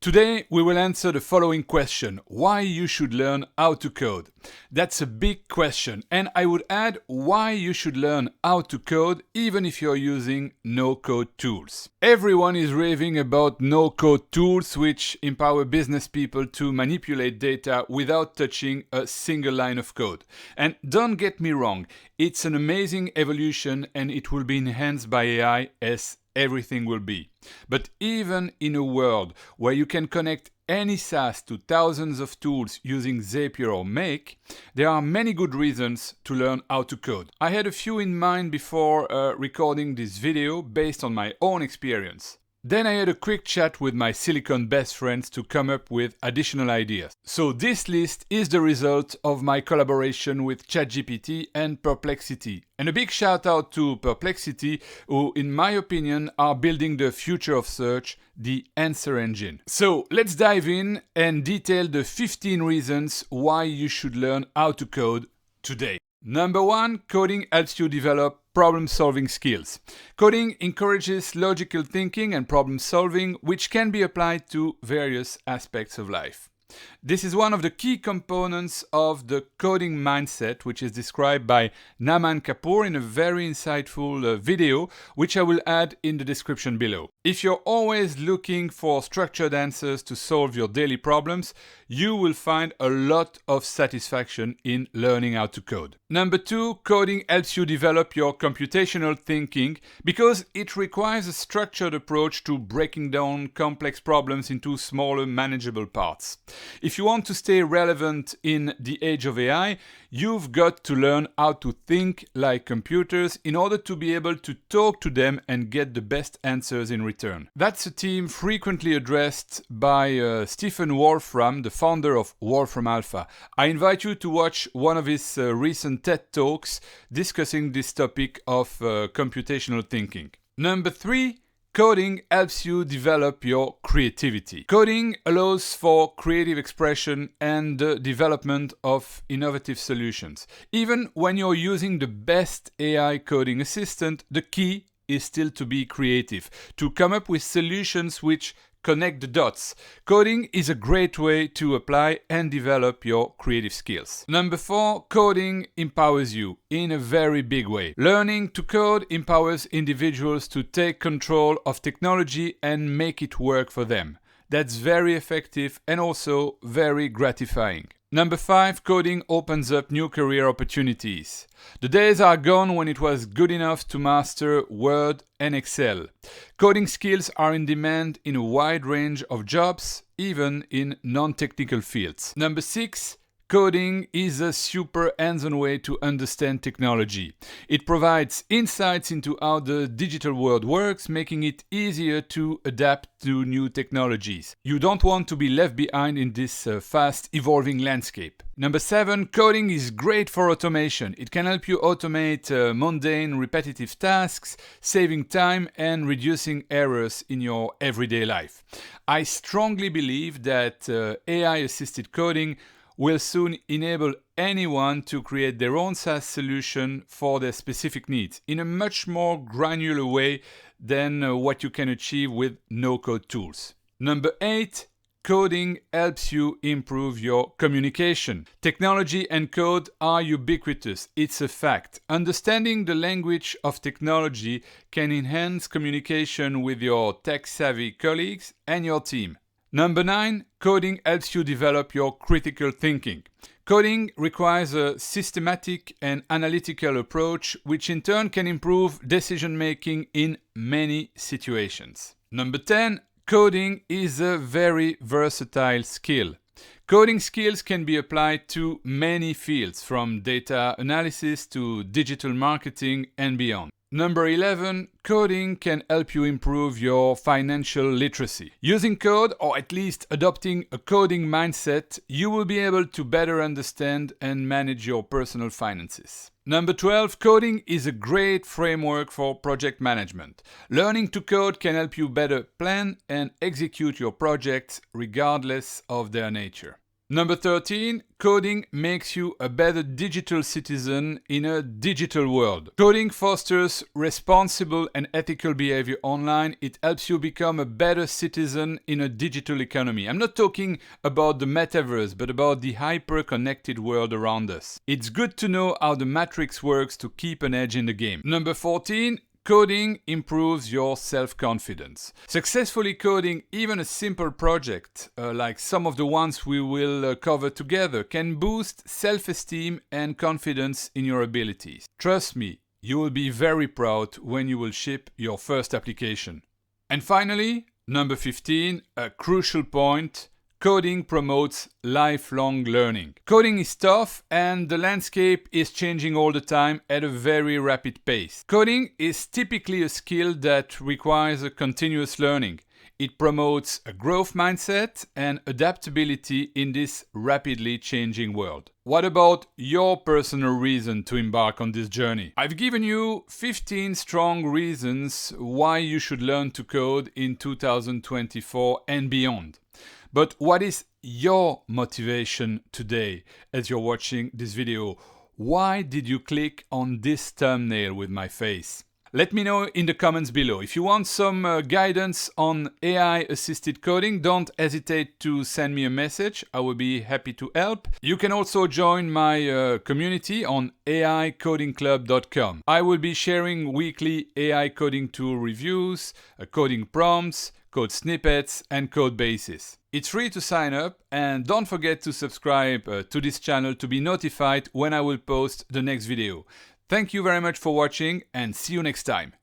Today we will answer the following question: why you should learn how to code? That's a big question, and I would add why you should learn how to code even if you're using no-code tools. Everyone is raving about no-code tools which empower business people to manipulate data without touching a single line of code. And don't get me wrong, it's an amazing evolution and it will be enhanced by AI as everything will be. But even in a world where you can connect any SaaS to thousands of tools using Zapier or Make, there are many good reasons to learn how to code. I had a few in mind before recording this video based on my own experience. Then I had a quick chat with my Silicon best friends to come up with additional ideas. So this list is the result of my collaboration with ChatGPT and Perplexity. And a big shout out to Perplexity, who in my opinion are building the future of search, the answer engine. So let's dive in and detail the 15 reasons why you should learn how to code today. Number 1, coding helps you develop problem-solving skills. Coding encourages logical thinking and problem-solving, which can be applied to various aspects of life. This is one of the key components of the coding mindset, which is described by Namhan Capur in a very insightful video, which I will add in the description below. If you're always looking for structured answers to solve your daily problems, you will find a lot of satisfaction in learning how to code. Number 2, coding helps you develop your computational thinking because it requires a structured approach to breaking down complex problems into smaller, manageable parts. If you want to stay relevant in the age of AI, you've got to learn how to think like computers in order to be able to talk to them and get the best answers in return. That's a theme frequently addressed by Stephen Wolfram, the founder of Wolfram Alpha. I invite you to watch one of his recent TED Talks discussing this topic of computational thinking. Number 3, coding helps you develop your creativity. Coding allows for creative expression and the development of innovative solutions. Even when you're using the best AI coding assistant, the key is still to be creative, to come up with solutions which connect the dots. Coding is a great way to apply and develop your creative skills. Number 4, coding empowers you in a very big way. Learning to code empowers individuals to take control of technology and make it work for them. That's very effective and also very gratifying. Number 5, coding opens up new career opportunities. The days are gone when it was good enough to master Word and Excel. Coding skills are in demand in a wide range of jobs, even in non-technical fields. Number 6, coding is a super hands-on way to understand technology. It provides insights into how the digital world works, making it easier to adapt to new technologies. You don't want to be left behind in this fast evolving landscape. Number 7, coding is great for automation. It can help you automate mundane, repetitive tasks, saving time and reducing errors in your everyday life. I strongly believe that AI-assisted coding will soon enable anyone to create their own SaaS solution for their specific needs in a much more granular way than what you can achieve with no-code tools. Number 8, coding helps you improve your communication. Technology and code are ubiquitous. It's a fact. Understanding the language of technology can enhance communication with your tech-savvy colleagues and your team. Number 9, coding helps you develop your critical thinking. Coding requires a systematic and analytical approach, which in turn can improve decision-making in many situations. Number 10, coding is a very versatile skill. Coding skills can be applied to many fields, from data analysis to digital marketing and beyond. Number 11, coding can help you improve your financial literacy. Using code, or at least adopting a coding mindset, you will be able to better understand and manage your personal finances. Number 12, coding is a great framework for project management. Learning to code can help you better plan and execute your projects regardless of their nature. Number 13, coding makes you a better digital citizen in a digital world. Coding fosters responsible and ethical behavior online. It helps you become a better citizen in a digital economy. I'm not talking about the metaverse, but about the hyper-connected world around us. It's good to know how the matrix works to keep an edge in the game. Number 14, coding improves your self-confidence. Successfully coding even a simple project, like some of the ones we will cover together, can boost self-esteem and confidence in your abilities. Trust me, you will be very proud when you will ship your first application. And finally, number 15, a crucial point. Coding promotes lifelong learning. Coding is tough and the landscape is changing all the time at a very rapid pace. Coding is typically a skill that requires a continuous learning. It promotes a growth mindset and adaptability in this rapidly changing world. What about your personal reason to embark on this journey? I've given you 15 strong reasons why you should learn to code in 2024 and beyond. But what is your motivation today as you're watching this video? Why did you click on this thumbnail with my face? Let me know in the comments below. If you want some guidance on AI-assisted coding, don't hesitate to send me a message. I will be happy to help. You can also join my community on aicodingclub.com. I will be sharing weekly AI coding tool reviews, coding prompts, code snippets, and code bases. It's free to sign up, and don't forget to subscribe to this channel to be notified when I will post the next video. Thank you very much for watching, and see you next time.